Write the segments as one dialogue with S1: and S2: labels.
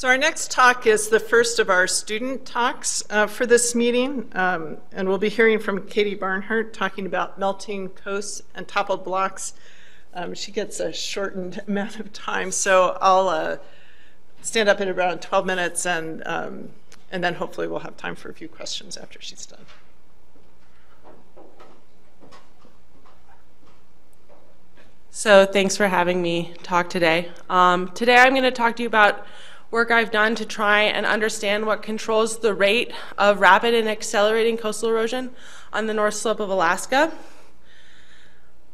S1: So our next talk is the first of our student talks for this meeting, and we'll be hearing from Katy Barnhart talking about melting coasts and toppled blocks. She gets a shortened amount of time, so I'll stand up in around 12 minutes, and then hopefully we'll have time for a few questions after she's done.
S2: So thanks for having me talk today. Today I'm going to talk to you about work I've done to try and understand what controls the rate of rapid and accelerating coastal erosion on the north slope of Alaska.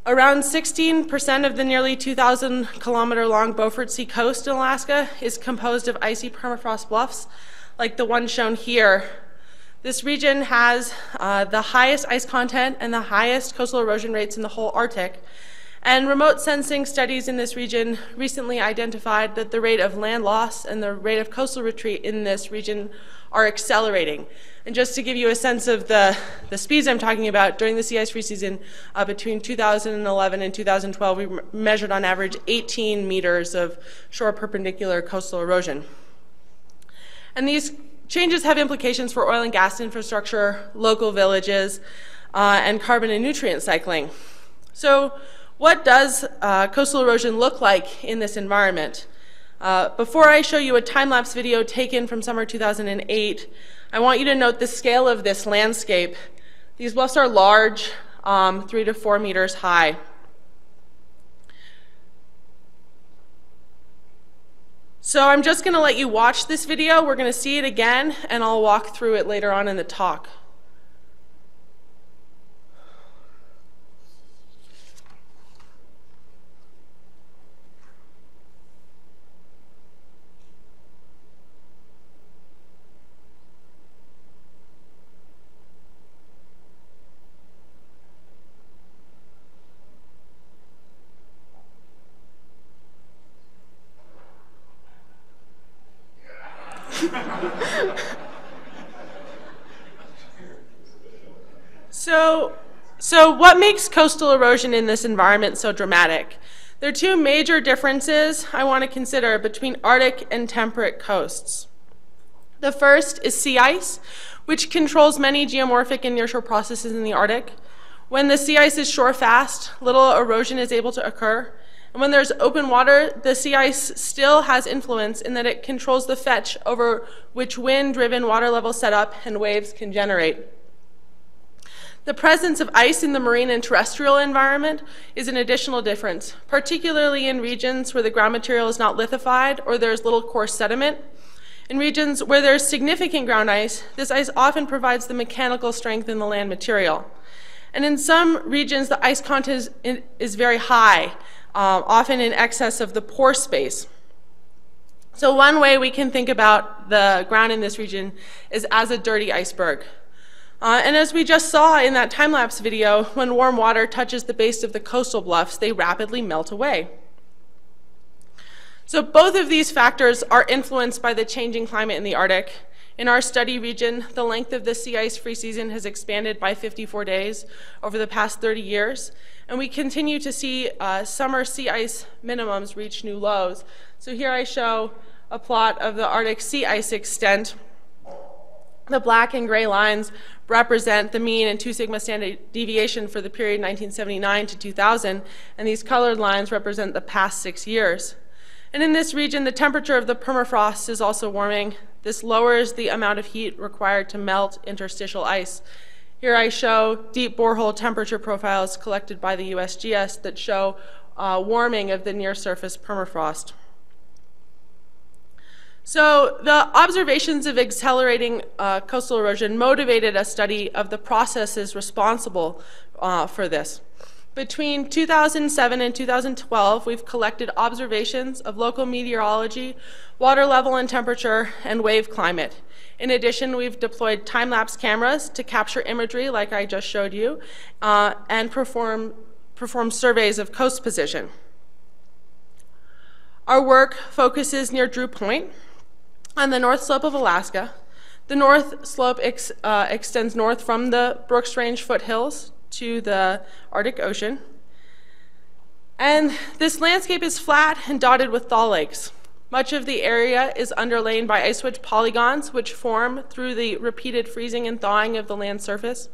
S2: Around 16% of the nearly 2,000 kilometer long Beaufort Sea coast in Alaska is composed of icy permafrost bluffs, like the one shown here. This region has the highest ice content and the highest coastal erosion rates in the whole Arctic. And remote sensing studies in this region recently identified that the rate of land loss and the rate of coastal retreat in this region are accelerating. And just to give you a sense of the speeds I'm talking about, during the sea ice free season between 2011 and 2012, we measured on average 18 meters of shore perpendicular coastal erosion. And these changes have implications for oil and gas infrastructure, local villages, and carbon and nutrient cycling. So what does coastal erosion look like in this environment? Before I show you a time-lapse video taken from summer 2008, I want you to note the scale of this landscape. These bluffs are large, 3 to 4 meters high. So I'm just going to let you watch this video. We're going to see it again, and I'll walk through it later on in the talk. So what makes coastal erosion in this environment so dramatic? There are two major differences I want to consider between Arctic and temperate coasts. The first is sea ice, which controls many geomorphic and nearshore processes in the Arctic. When the sea ice is shore fast, little erosion is able to occur. And when there's open water, the sea ice still has influence in that it controls the fetch over which wind-driven water levels set up and waves can generate. The presence of ice in the marine and terrestrial environment is an additional difference, particularly in regions where the ground material is not lithified or there's little coarse sediment. In regions where there's significant ground ice, this ice often provides the mechanical strength in the land material. And in some regions, the ice content is very high, often in excess of the pore space. So one way we can think about the ground in this region is as a dirty iceberg. And as we just saw in that time-lapse video, when warm water touches the base of the coastal bluffs, they rapidly melt away. So both of these factors are influenced by the changing climate in the Arctic. In our study region, the length of the sea ice free season has expanded by 54 days over the past 30 years. And we continue to see summer sea ice minimums reach new lows. So here I show a plot of the Arctic sea ice extent. The black and gray lines represent the mean and 2 sigma standard deviation for the period 1979 to 2000, and these colored lines represent the past 6 years. And in this region, the temperature of the permafrost is also warming. This lowers the amount of heat required to melt interstitial ice. Here I show deep borehole temperature profiles collected by the USGS that show warming of the near-surface permafrost. So the observations of accelerating coastal erosion motivated a study of the processes responsible for this. Between 2007 and 2012, we've collected observations of local meteorology, water level and temperature, and wave climate. In addition, we've deployed time-lapse cameras to capture imagery like I just showed you, and perform surveys of coast position. Our work focuses near Drew Point, on the north slope of Alaska. The north slope extends north from the Brooks Range foothills to the Arctic Ocean. And this landscape is flat and dotted with thaw lakes. Much of the area is underlain by ice wedge polygons, which form through the repeated freezing and thawing of the land surface.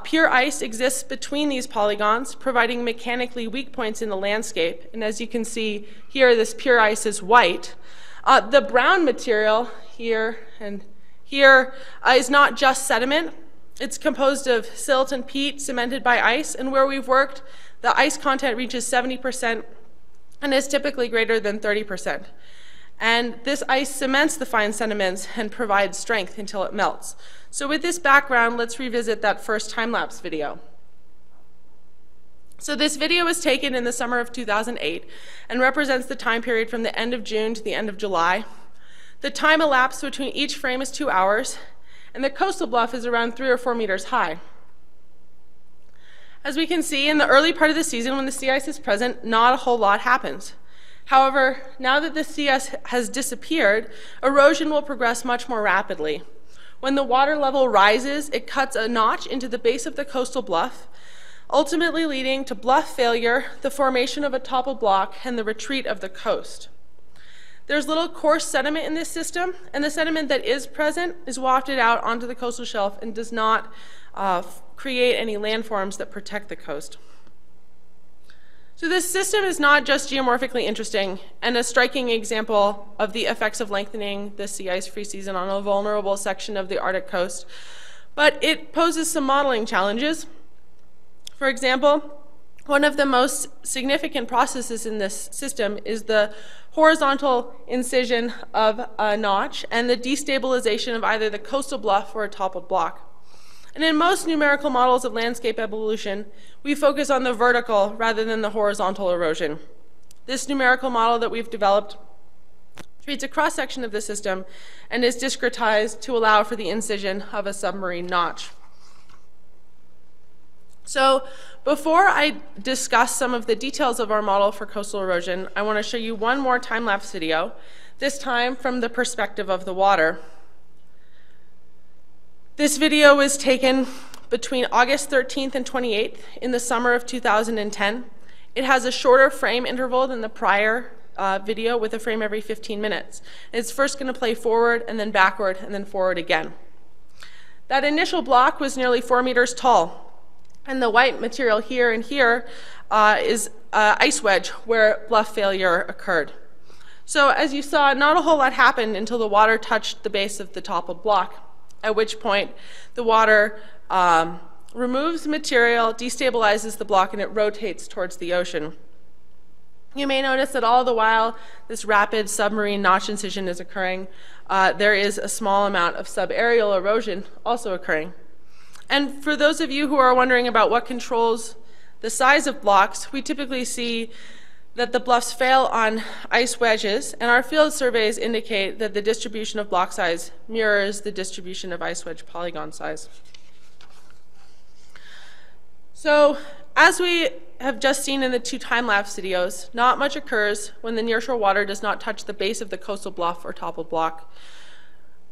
S2: Pure ice exists between these polygons, providing mechanically weak points in the landscape. And as you can see here, this pure ice is white. The brown material here and here is not just sediment. It's composed of silt and peat cemented by ice, and where we've worked, the ice content reaches 70% and is typically greater than 30%. And this ice cements the fine sediments and provides strength until it melts. So with this background, let's revisit that first time-lapse video. So this video was taken in the summer of 2008 and represents the time period from the end of June to the end of July. The time elapsed between each frame is 2 hours, and the coastal bluff is around 3 or 4 meters high. As we can see, in the early part of the season when the sea ice is present, not a whole lot happens. However, now that the sea ice has disappeared, erosion will progress much more rapidly. When the water level rises, it cuts a notch into the base of the coastal bluff, ultimately leading to bluff failure, the formation of a toppled block, and the retreat of the coast. There's little coarse sediment in this system, and the sediment that is present is wafted out onto the coastal shelf and does not create any landforms that protect the coast. So this system is not just geomorphically interesting and a striking example of the effects of lengthening the sea ice free season on a vulnerable section of the Arctic coast, but it poses some modeling challenges. For example, one of the most significant processes in this system is the horizontal incision of a notch and the destabilization of either the coastal bluff or a toppled block. And in most numerical models of landscape evolution, we focus on the vertical rather than the horizontal erosion. This numerical model that we've developed treats a cross-section of the system and is discretized to allow for the incision of a submarine notch. So before I discuss some of the details of our model for coastal erosion, I want to show you one more time-lapse video, this time from the perspective of the water. This video was taken between August 13th and 28th in the summer of 2010. It has a shorter frame interval than the prior video with a frame every 15 minutes. It's first going to play forward and then backward and then forward again. That initial block was nearly 4 meters tall, and the white material here and here is ice wedge where bluff failure occurred. So as you saw, not a whole lot happened until the water touched the base of the toppled block, at which point the water removes material, destabilizes the block, and it rotates towards the ocean. You may notice that all the while this rapid submarine notch incision is occurring, there is a small amount of subaerial erosion also occurring. And for those of you who are wondering about what controls the size of blocks, we typically see that the bluffs fail on ice wedges, and our field surveys indicate that the distribution of block size mirrors the distribution of ice wedge polygon size. So, as we have just seen in the 2 time-lapse videos, not much occurs when the nearshore water does not touch the base of the coastal bluff or toppled block.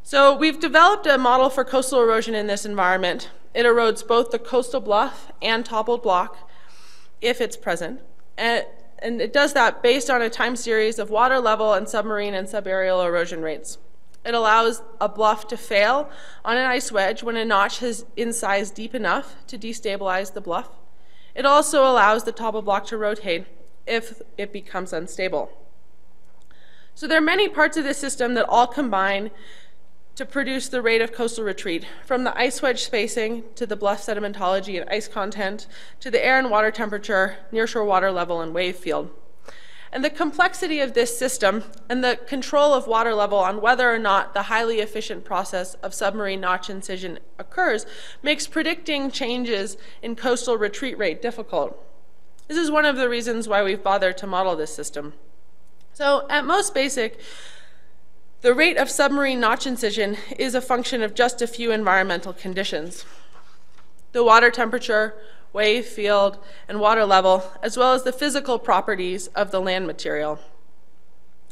S2: So we've developed a model for coastal erosion in this environment. It erodes both the coastal bluff and toppled block if it's present. And it does that based on a time series of water level and submarine and subaerial erosion rates. It allows a bluff to fail on an ice wedge when a notch is incised deep enough to destabilize the bluff. It also allows the toppled block to rotate if it becomes unstable. So there are many parts of this system that all combine to produce the rate of coastal retreat, from the ice wedge spacing to the bluff sedimentology and ice content to the air and water temperature, nearshore water level, and wave field. And the complexity of this system and the control of water level on whether or not the highly efficient process of submarine notch incision occurs makes predicting changes in coastal retreat rate difficult. This is one of the reasons why we've bothered to model this system. So at most basic, the rate of submarine notch incision is a function of just a few environmental conditions: the water temperature, wave field, and water level, as well as the physical properties of the land material.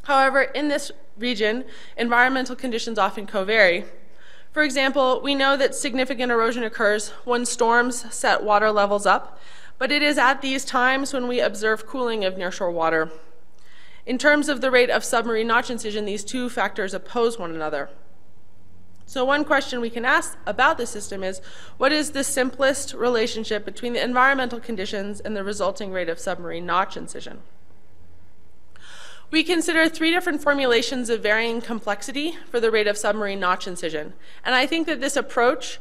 S2: However, in this region, environmental conditions often co-vary. For example, we know that significant erosion occurs when storms set water levels up, but it is at these times when we observe cooling of nearshore water. In terms of the rate of submarine notch incision, these two factors oppose one another. So one question we can ask about the system is, what is the simplest relationship between the environmental conditions and the resulting rate of submarine notch incision? We consider 3 different formulations of varying complexity for the rate of submarine notch incision. And I think that this approach,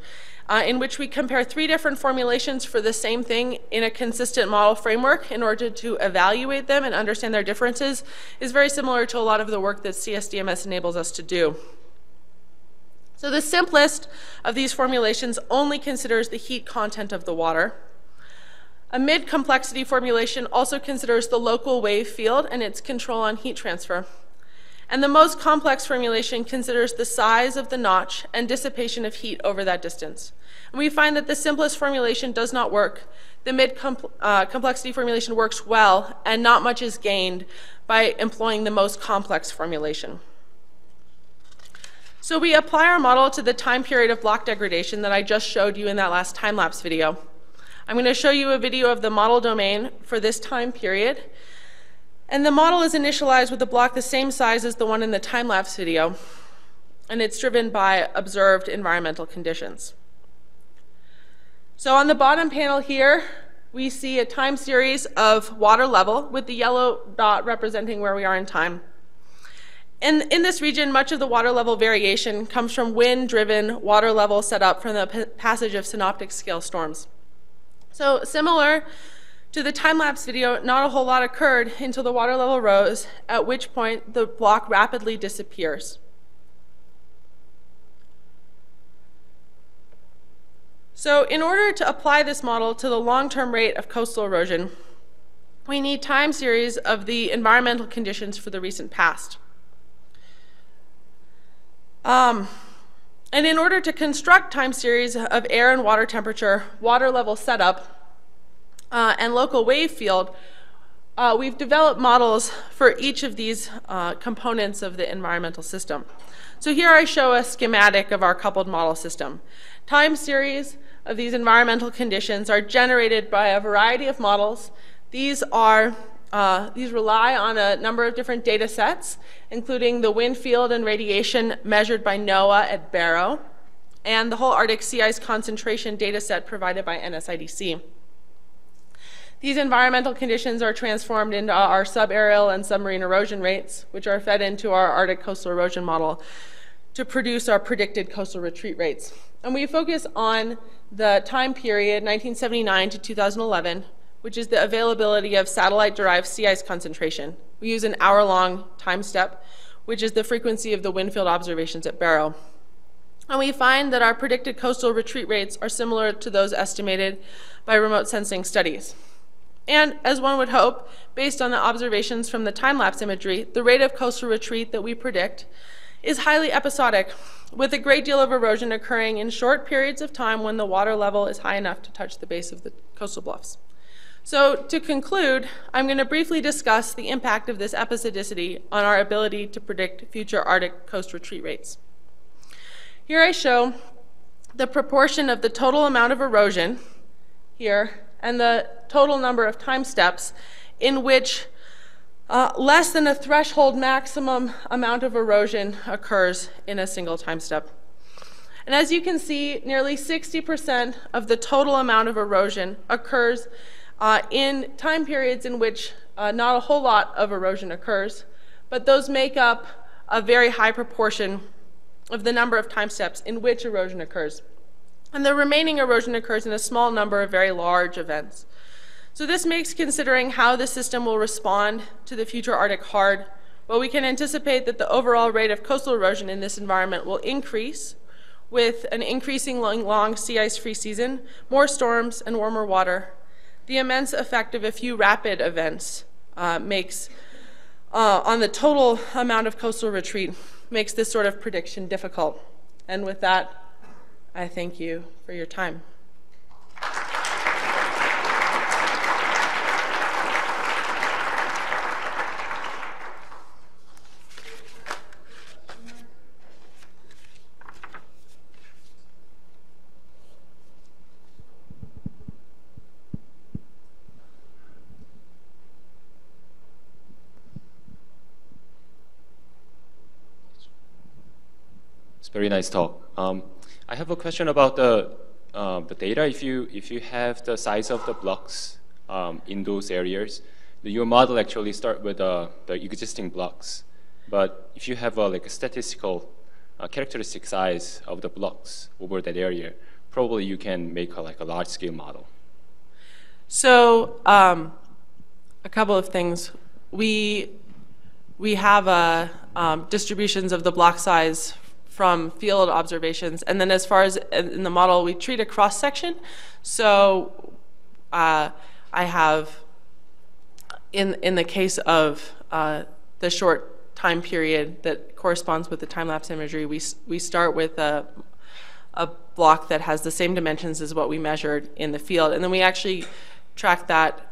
S2: in which we compare 3 different formulations for the same thing in a consistent model framework in order to evaluate them and understand their differences, is very similar to a lot of the work that CSDMS enables us to do. So the simplest of these formulations only considers the heat content of the water. A mid-complexity formulation also considers the local wave field and its control on heat transfer. And the most complex formulation considers the size of the notch and dissipation of heat over that distance. And we find that the simplest formulation does not work. The mid-complexity formulation works well, and not much is gained by employing the most complex formulation. So we apply our model to the time period of block degradation that I just showed you in that last time-lapse video. I'm going to show you a video of the model domain for this time period. And the model is initialized with a block the same size as the one in the time-lapse video. And it's driven by observed environmental conditions. So on the bottom panel here, we see a time series of water level with the yellow dot representing where we are in time. And in this region, much of the water level variation comes from wind-driven water level set up from the passage of synoptic scale storms. So similar to the time-lapse video, not a whole lot occurred until the water level rose, at which point the block rapidly disappears. So in order to apply this model to the long-term rate of coastal erosion, we need time series of the environmental conditions for the recent past. And in order to construct time series of air and water temperature, water level setup, and local wave field, we've developed models for each of these components of the environmental system. So here I show a schematic of our coupled model system. Time series of these environmental conditions are generated by a variety of models. These rely on a number of different data sets, including the wind field and radiation measured by NOAA at Barrow, and the whole Arctic sea ice concentration data set provided by NSIDC. These environmental conditions are transformed into our subaerial and submarine erosion rates, which are fed into our Arctic coastal erosion model to produce our predicted coastal retreat rates. And we focus on the time period 1979 to 2011, which is the availability of satellite-derived sea ice concentration. We use an hour-long time step, which is the frequency of the wind field observations at Barrow. And we find that our predicted coastal retreat rates are similar to those estimated by remote sensing studies. And as one would hope, based on the observations from the time-lapse imagery, the rate of coastal retreat that we predict is highly episodic, with a great deal of erosion occurring in short periods of time when the water level is high enough to touch the base of the coastal bluffs. So to conclude, I'm going to briefly discuss the impact of this episodicity on our ability to predict future Arctic coast retreat rates. Here I show the proportion of the total amount of erosion here and the total number of time steps in which less than a threshold maximum amount of erosion occurs in a single time step. And as you can see, nearly 60% of the total amount of erosion occurs in time periods in which not a whole lot of erosion occurs, but those make up a very high proportion of the number of time steps in which erosion occurs. And the remaining erosion occurs in a small number of very large events. So this makes considering how the system will respond to the future Arctic hard. Well, we can anticipate that the overall rate of coastal erosion in this environment will increase with an increasing long sea ice-free season, more storms, and warmer water. The immense effect of a few rapid events makes, on the total amount of coastal retreat, makes this sort of prediction difficult. And with that, I thank you for your time.
S3: Very nice talk. I have a question about the data. If you have the size of the blocks in those areas, your model actually start with the existing blocks. But if you have like a statistical characteristic size of the blocks over that area, probably you can make like a large scale model.
S2: So a couple of things. We have distributions of the block size from field observations, and then as far as in the model, we treat a cross section. So I have, in the case of the short time period that corresponds with the time-lapse imagery, we start with a block that has the same dimensions as what we measured in the field, and then we actually track that.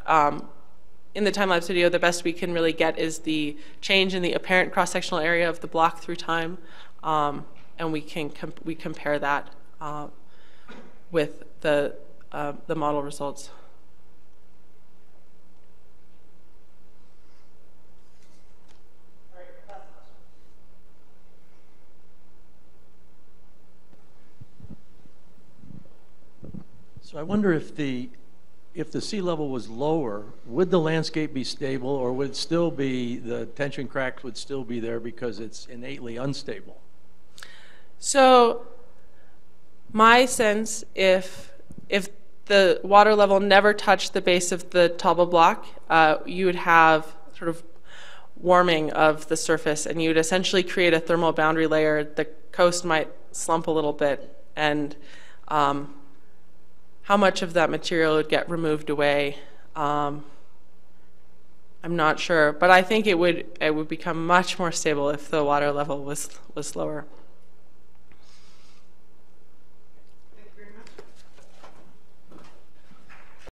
S2: In the time-lapse video, the best we can really get is the change in the apparent cross-sectional area of the block through time, and we compare that with the model results.
S4: So I wonder if the sea level was lower, would the landscape be stable, or would it still be, the tension cracks would still be there because it's innately unstable?
S2: So my sense, if the water level never touched the base of the Toppled block, you would have sort of warming of the surface, and you would essentially create a thermal boundary layer. The coast might slump a little bit, and how much of that material would get removed away, I'm not sure. But I think it would become much more stable if the water level was lower.